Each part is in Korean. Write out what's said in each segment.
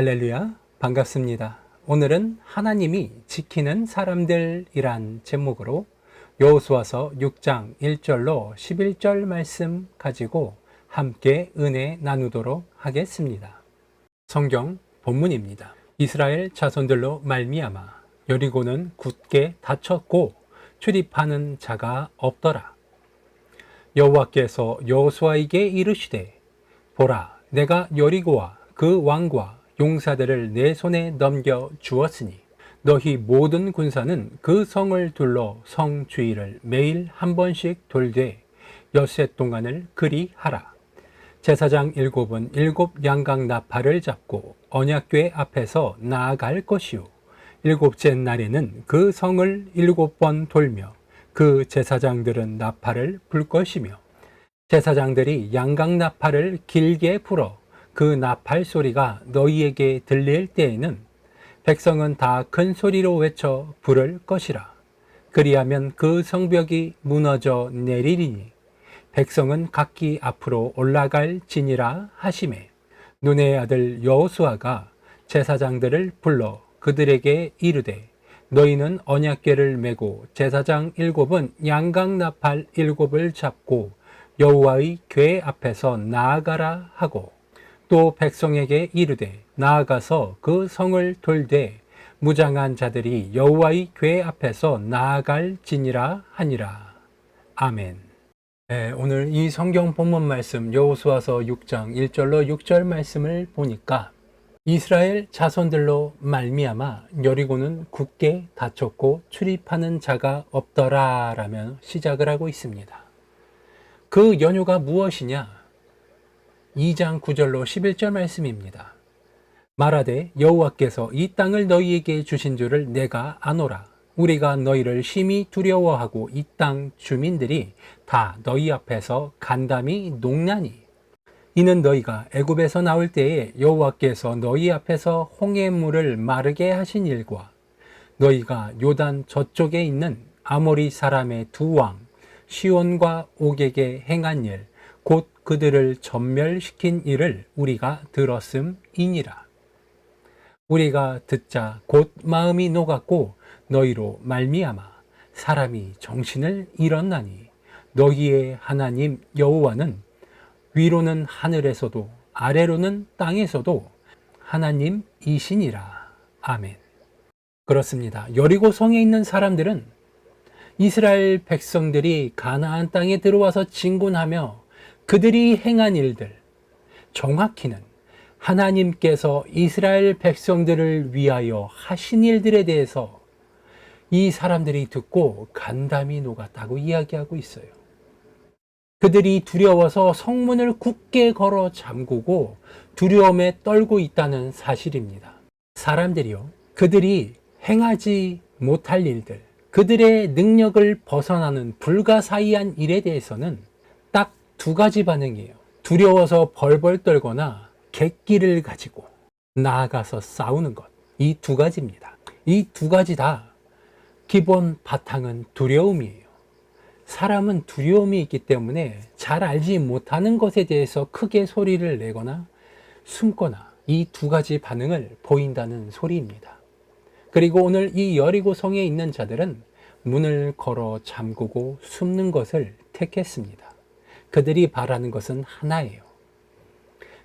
할렐루야, 반갑습니다. 오늘은 하나님이 지키는 사람들이란 제목으로 여호수아서 6장 1절로 11절 말씀 가지고 함께 은혜 나누도록 하겠습니다. 성경 본문입니다. 이스라엘 자손들로 말미암아 여리고는 굳게 닫혔고 출입하는 자가 없더라. 여호와께서 여호수아에게 이르시되 보라, 내가 여리고와 그 왕과 용사들을 내 손에 넘겨 주었으니 너희 모든 군사는 그 성을 둘러 성 주위를 매일 한 번씩 돌되 엿새 동안을 그리하라. 제사장 7은 7 양각 나팔을 잡고 언약궤 앞에서 나아갈 것이요, 7째 날에는 그 성을 7번 돌며 그 제사장들은 나팔을 불 것이며, 제사장들이 양각 나팔을 길게 불어 그 나팔 소리가 너희에게 들릴 때에는 백성은 다 큰 소리로 외쳐 부를 것이라. 그리하면 그 성벽이 무너져 내리리니 백성은 각기 앞으로 올라갈지니라 하시매, 눈의 아들 여호수아가 제사장들을 불러 그들에게 이르되 너희는 언약궤를 메고 제사장 7은 양각 나팔 7을 잡고 여호와의 궤 앞에서 나아가라 하고, 또 백성에게 이르되 나아가서 그 성을 돌되 무장한 자들이 여호와의 궤 앞에서 나아갈지니라 하니라. 아멘. 오늘 이 성경 본문 말씀 여호수아서 6장 1절로 6절 말씀을 보니까 이스라엘 자손들로 말미암아 여리고는 굳게 닫혔고 출입하는 자가 없더라 라며 시작을 하고 있습니다. 그 연유가 무엇이냐? 2장 9절로 11절 말씀입니다. 말하되 여호와께서 이 땅을 너희에게 주신 줄을 내가 아노라. 우리가 너희를 심히 두려워하고 이 땅 주민들이 다 너희 앞에서 간담이 녹나니, 이는 너희가 애굽에서 나올 때에 여호와께서 너희 앞에서 홍해물을 마르게 하신 일과 너희가 요단 저쪽에 있는 아모리 사람의 두 왕 시온과 옥에게 행한 일, 곧 그들을 전멸시킨 일을 우리가 들었음이니라. 우리가 듣자 곧 마음이 녹았고 너희로 말미암아 사람이 정신을 잃었나니, 너희의 하나님 여호와는 위로는 하늘에서도 아래로는 땅에서도 하나님이시니라. 아멘. 그렇습니다. 여리고 성에 있는 사람들은 이스라엘 백성들이 가나안 땅에 들어와서 진군하며 그들이 행한 일들, 정확히는 하나님께서 이스라엘 백성들을 위하여 하신 일들에 대해서 이 사람들이 듣고 간담이 녹았다고 이야기하고 있어요. 그들이 두려워서 성문을 굳게 걸어 잠그고 두려움에 떨고 있다는 사실입니다. 사람들이요, 그들이 행하지 못할 일들, 그들의 능력을 벗어나는 불가사의한 일에 대해서는 딱 2가지 반응이에요. 두려워서 벌벌 떨거나 객기를 가지고 나아가서 싸우는 것. 이 2가지입니다. 이 2가지 다 기본 바탕은 두려움이에요. 사람은 두려움이 있기 때문에 잘 알지 못하는 것에 대해서 크게 소리를 내거나 숨거나 이 2가지 반응을 보인다는 소리입니다. 그리고 오늘 이 여리고 성에 있는 자들은 문을 걸어 잠그고 숨는 것을 택했습니다. 그들이 바라는 것은 하나예요.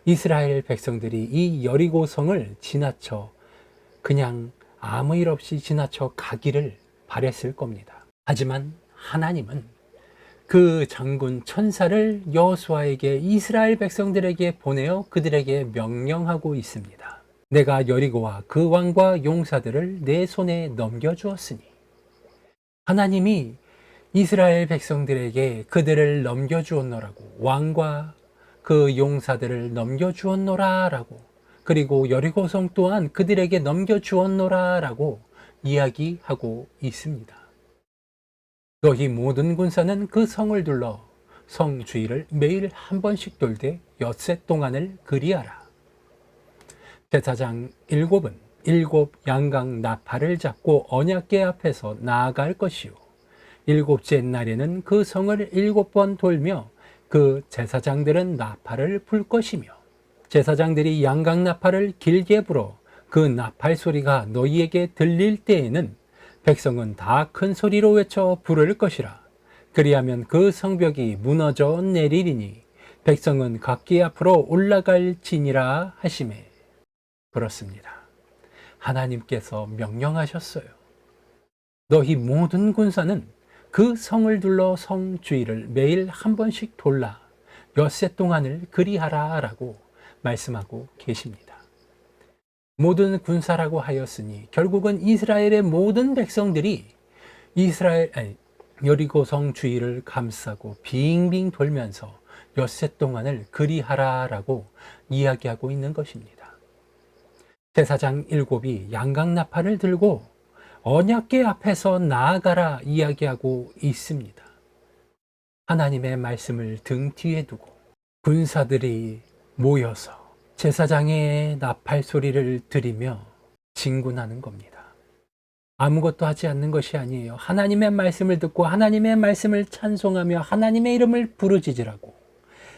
이스라엘 백성들이 이 여리고 성을 지나쳐 그냥 아무 일 없이 지나쳐 가기를 바랬을 겁니다. 하지만 하나님은 그 장군 천사를 여호수아에게 이스라엘 백성들에게 보내어 그들에게 명령하고 있습니다. 내가 여리고와 그 왕과 용사들을 내 손에 넘겨주었으니, 하나님이 이스라엘 백성들에게 그들을 넘겨주었노라고, 왕과 그 용사들을 넘겨주었노라 라고, 그리고 여리고성 또한 그들에게 넘겨주었노라 라고 이야기하고 있습니다. 너희 모든 군사는 그 성을 둘러 성 주위를 매일 한 번씩 돌되 엿새 동안을 그리하라. 제사장 7은 7 양각 나팔을 잡고 언약궤 앞에서 나아갈 것이요, 7째 날에는 그 성을 7번 돌며 그 제사장들은 나팔을 불 것이며, 제사장들이 양각 나팔을 길게 불어 그 나팔 소리가 너희에게 들릴 때에는 백성은 다 큰 소리로 외쳐 부를 것이라. 그리하면 그 성벽이 무너져 내리리니 백성은 각기 앞으로 올라갈지니라 하시매. 그렇습니다. 하나님께서 명령하셨어요. 너희 모든 군사는 그 성을 둘러 성 주위를 매일 한 번씩 돌라 엿새 동안을 그리하라 라고 말씀하고 계십니다. 모든 군사라고 하였으니 결국은 이스라엘의 모든 백성들이 여리고성 주위를 감싸고 빙빙 돌면서 엿새 동안을 그리하라 라고 이야기하고 있는 것입니다. 제사장 7이 양각 나팔을 들고 언약궤 앞에서 나아가라 이야기하고 있습니다. 하나님의 말씀을 등 뒤에 두고 군사들이 모여서 제사장의 나팔 소리를 들으며 진군하는 겁니다. 아무것도 하지 않는 것이 아니에요. 하나님의 말씀을 듣고 하나님의 말씀을 찬송하며 하나님의 이름을 부르짖으라고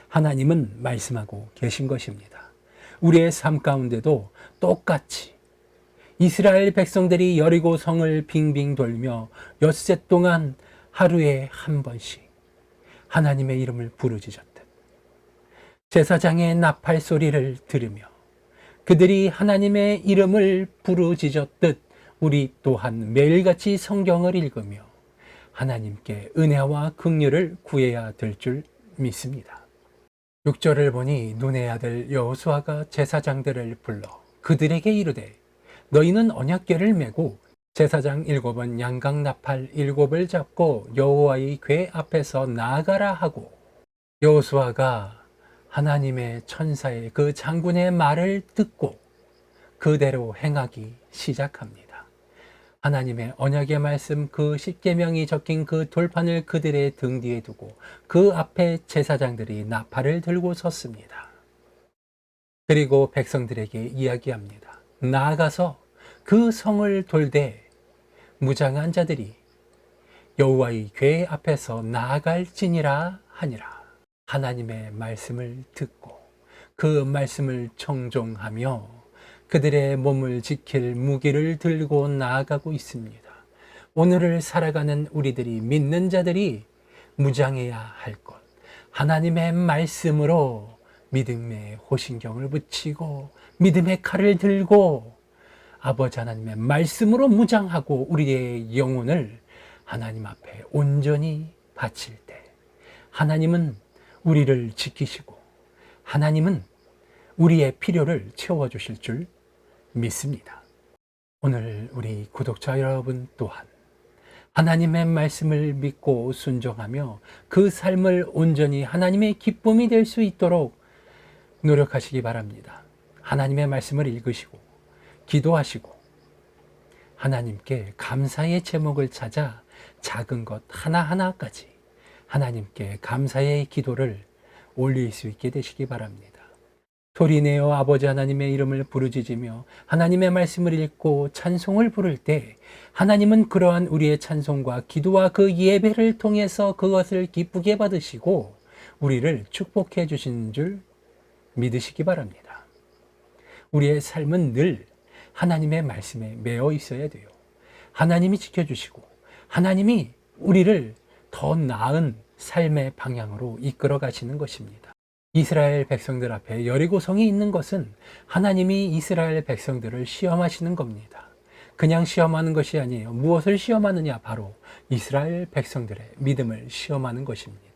하나님은 말씀하고 계신 것입니다. 우리의 삶 가운데도 똑같이 이스라엘 백성들이 여리고 성을 빙빙 돌며 엿새 동안 하루에 한 번씩 하나님의 이름을 부르짖었듯 제사장의 나팔 소리를 들으며 그들이 하나님의 이름을 부르짖었듯 우리 또한 매일같이 성경을 읽으며 하나님께 은혜와 긍휼을 구해야 될 줄 믿습니다. 6절을 보니 눈의 아들 여호수아가 제사장들을 불러 그들에게 이르되 너희는 언약궤를 메고 제사장 7은 양각 나팔 7을 잡고 여호와의 궤 앞에서 나아가라 하고 여호수아가 하나님의 천사의 그 장군의 말을 듣고 그대로 행하기 시작합니다. 하나님의 언약의 말씀 그 십계명이 적힌 그 돌판을 그들의 등 뒤에 두고 그 앞에 제사장들이 나팔을 들고 섰습니다. 그리고 백성들에게 이야기합니다. 나아가서 그 성을 돌되 무장한 자들이 여호와의 궤 앞에서 나아갈지니라 하니라. 하나님의 말씀을 듣고 그 말씀을 청종하며 그들의 몸을 지킬 무기를 들고 나아가고 있습니다. 오늘을 살아가는 우리들이 믿는 자들이 무장해야 할 것, 하나님의 말씀으로 믿음의 호신경을 붙이고 믿음의 칼을 들고 아버지 하나님의 말씀으로 무장하고 우리의 영혼을 하나님 앞에 온전히 바칠 때 하나님은 우리를 지키시고 하나님은 우리의 필요를 채워주실 줄 믿습니다. 오늘 우리 구독자 여러분 또한 하나님의 말씀을 믿고 순종하며 그 삶을 온전히 하나님의 기쁨이 될 수 있도록 노력하시기 바랍니다. 하나님의 말씀을 읽으시고 기도하시고 하나님께 감사의 제목을 찾아 작은 것 하나하나까지 하나님께 감사의 기도를 올릴 수 있게 되시기 바랍니다. 소리내어 아버지 하나님의 이름을 부르짖으며 하나님의 말씀을 읽고 찬송을 부를 때 하나님은 그러한 우리의 찬송과 기도와 그 예배를 통해서 그것을 기쁘게 받으시고 우리를 축복해 주시는 줄 믿으시기 바랍니다. 우리의 삶은 늘 하나님의 말씀에 매여 있어야 돼요. 하나님이 지켜주시고 하나님이 우리를 더 나은 삶의 방향으로 이끌어 가시는 것입니다. 이스라엘 백성들 앞에 여리고성이 있는 것은 하나님이 이스라엘 백성들을 시험하시는 겁니다. 그냥 시험하는 것이 아니에요. 무엇을 시험하느냐? 바로 이스라엘 백성들의 믿음을 시험하는 것입니다.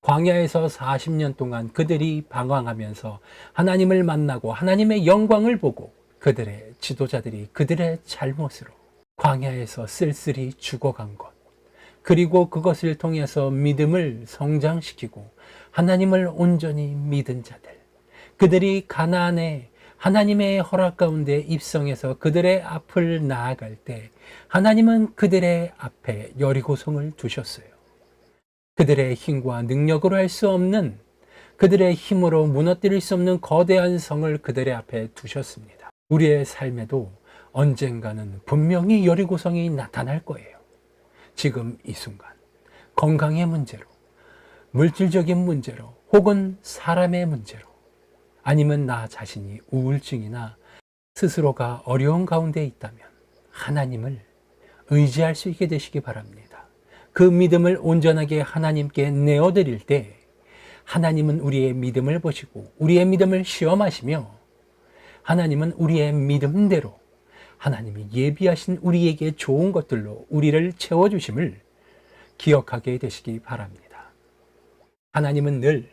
광야에서 40년 동안 그들이 방황하면서 하나님을 만나고 하나님의 영광을 보고 그들의 지도자들이 그들의 잘못으로 광야에서 쓸쓸히 죽어간 것, 그리고 그것을 통해서 믿음을 성장시키고 하나님을 온전히 믿은 자들, 그들이 가나안에 하나님의 허락 가운데 입성해서 그들의 앞을 나아갈 때 하나님은 그들의 앞에 여리고성을 두셨어요. 그들의 힘과 능력으로 할 수 없는, 그들의 힘으로 무너뜨릴 수 없는 거대한 성을 그들의 앞에 두셨습니다. 우리의 삶에도 언젠가는 분명히 여리고성이 나타날 거예요. 지금 이 순간 건강의 문제로, 물질적인 문제로, 혹은 사람의 문제로 아니면 나 자신이 우울증이나 스스로가 어려운 가운데 있다면 하나님을 의지할 수 있게 되시기 바랍니다. 그 믿음을 온전하게 하나님께 내어드릴 때 하나님은 우리의 믿음을 보시고 우리의 믿음을 시험하시며 하나님은 우리의 믿음대로 하나님이 예비하신 우리에게 좋은 것들로 우리를 채워주심을 기억하게 되시기 바랍니다. 하나님은 늘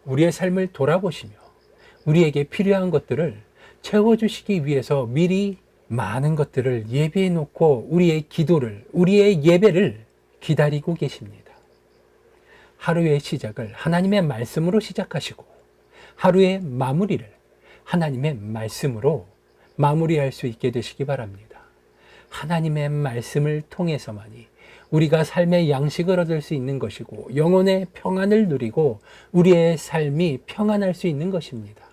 우리의 삶을 돌아보시며 우리에게 필요한 것들을 채워주시기 위해서 미리 많은 것들을 예비해 놓고 우리의 기도를, 우리의 예배를 기다리고 계십니다. 하루의 시작을 하나님의 말씀으로 시작하시고 하루의 마무리를 하나님의 말씀으로 마무리할 수 있게 되시기 바랍니다. 하나님의 말씀을 통해서만이 우리가 삶의 양식을 얻을 수 있는 것이고 영혼의 평안을 누리고 우리의 삶이 평안할 수 있는 것입니다.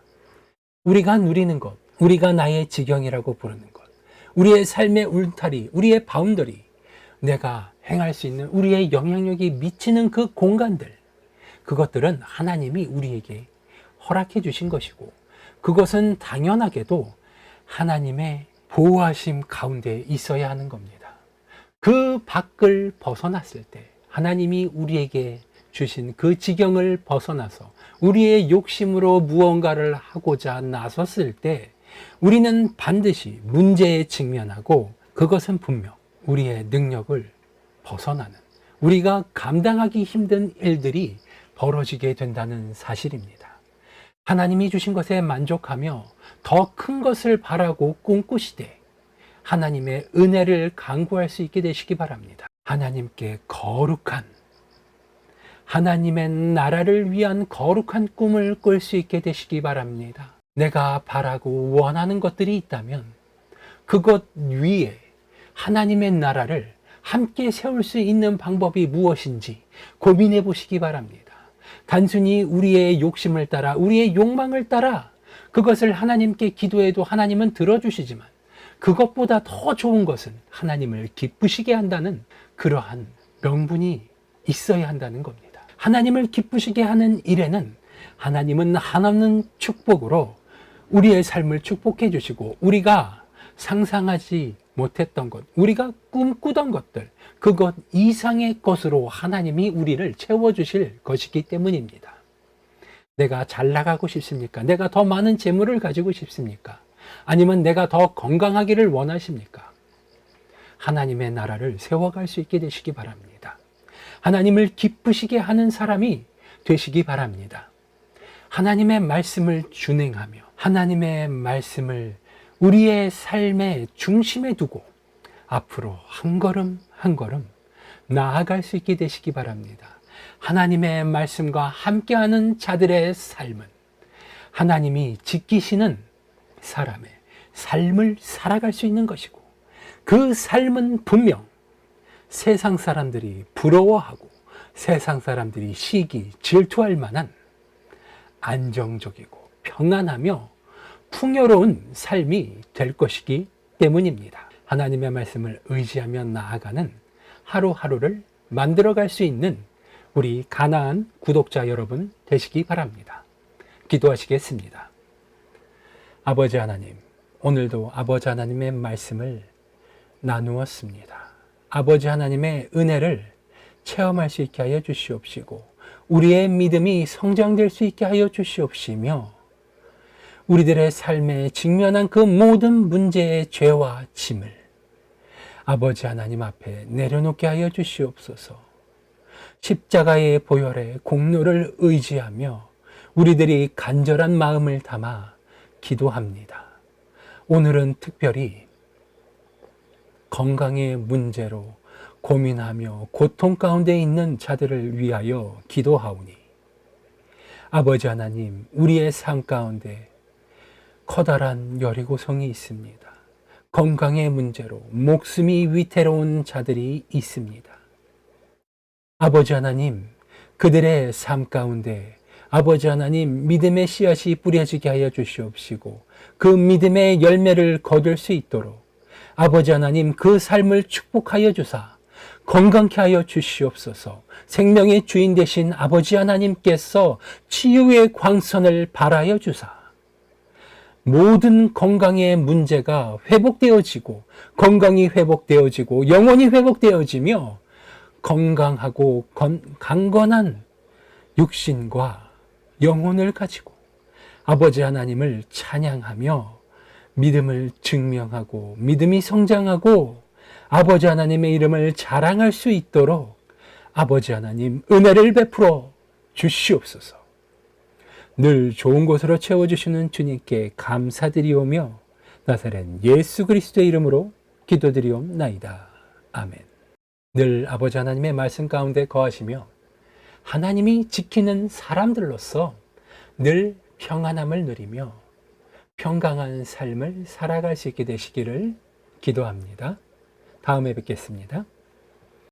우리가 누리는 것, 우리가 나의 지경이라고 부르는 것, 우리의 삶의 울타리, 우리의 바운더리, 내가 행할 수 있는 우리의 영향력이 미치는 그 공간들, 그것들은 하나님이 우리에게 허락해 주신 것이고 그것은 당연하게도 하나님의 보호하심 가운데 있어야 하는 겁니다. 그 밖을 벗어났을 때 하나님이 우리에게 주신 그 지경을 벗어나서 우리의 욕심으로 무언가를 하고자 나섰을 때 우리는 반드시 문제에 직면하고 그것은 분명 우리의 능력을 벗어나는 우리가 감당하기 힘든 일들이 벌어지게 된다는 사실입니다. 하나님이 주신 것에 만족하며 더 큰 것을 바라고 꿈꾸시되 하나님의 은혜를 간구할 수 있게 되시기 바랍니다. 하나님께 거룩한 하나님의 나라를 위한 거룩한 꿈을 꿀 수 있게 되시기 바랍니다. 내가 바라고 원하는 것들이 있다면 그것 위에 하나님의 나라를 함께 세울 수 있는 방법이 무엇인지 고민해 보시기 바랍니다. 단순히 우리의 욕심을 따라 우리의 욕망을 따라 그것을 하나님께 기도해도 하나님은 들어주시지만 그것보다 더 좋은 것은 하나님을 기쁘시게 한다는 그러한 명분이 있어야 한다는 겁니다. 하나님을 기쁘시게 하는 일에는 하나님은 한없는 축복으로 우리의 삶을 축복해 주시고 우리가 상상하지 못했던 것, 우리가 꿈꾸던 것들, 그것 이상의 것으로 하나님이 우리를 채워주실 것이기 때문입니다. 내가 잘 나가고 싶습니까? 내가 더 많은 재물을 가지고 싶습니까? 아니면 내가 더 건강하기를 원하십니까? 하나님의 나라를 세워갈 수 있게 되시기 바랍니다. 하나님을 기쁘시게 하는 사람이 되시기 바랍니다. 하나님의 말씀을 준행하며 하나님의 말씀을 우리의 삶의 중심에 두고 앞으로 한 걸음 한 걸음 나아갈 수 있게 되시기 바랍니다. 하나님의 말씀과 함께하는 자들의 삶은 하나님이 지키시는 사람의 삶을 살아갈 수 있는 것이고 그 삶은 분명 세상 사람들이 부러워하고 세상 사람들이 시기, 질투할 만한 안정적이고 평안하며 풍요로운 삶이 될 것이기 때문입니다. 하나님의 말씀을 의지하며 나아가는 하루하루를 만들어갈 수 있는 우리 가나안 구독자 여러분 되시기 바랍니다. 기도하시겠습니다. 아버지 하나님, 오늘도 아버지 하나님의 말씀을 나누었습니다. 아버지 하나님의 은혜를 체험할 수 있게 하여 주시옵시고 우리의 믿음이 성장될 수 있게 하여 주시옵시며 우리들의 삶에 직면한 그 모든 문제의 죄와 짐을 아버지 하나님 앞에 내려놓게 하여 주시옵소서. 십자가의 보혈의 공로를 의지하며 우리들이 간절한 마음을 담아 기도합니다. 오늘은 특별히 건강의 문제로 고민하며 고통 가운데 있는 자들을 위하여 기도하오니 아버지 하나님, 우리의 삶 가운데 커다란 여리고성이 있습니다. 건강의 문제로 목숨이 위태로운 자들이 있습니다. 아버지 하나님, 그들의 삶 가운데 아버지 하나님 믿음의 씨앗이 뿌려지게 하여 주시옵시고 그 믿음의 열매를 거둘 수 있도록 아버지 하나님 그 삶을 축복하여 주사 건강케 하여 주시옵소서. 생명의 주인 되신 아버지 하나님께서 치유의 광선을 발하여 주사 모든 건강의 문제가 회복되어지고 건강이 회복되어지고 영혼이 회복되어지며 건강하고 강건한 육신과 영혼을 가지고 아버지 하나님을 찬양하며 믿음을 증명하고 믿음이 성장하고 아버지 하나님의 이름을 자랑할 수 있도록 아버지 하나님 은혜를 베풀어 주시옵소서. 늘 좋은 곳으로 채워주시는 주님께 감사드리오며 나사렛 예수 그리스도의 이름으로 기도드리옵나이다. 아멘. 늘 아버지 하나님의 말씀 가운데 거하시며 하나님이 지키는 사람들로서 늘 평안함을 누리며 평강한 삶을 살아갈 수 있게 되시기를 기도합니다. 다음에 뵙겠습니다.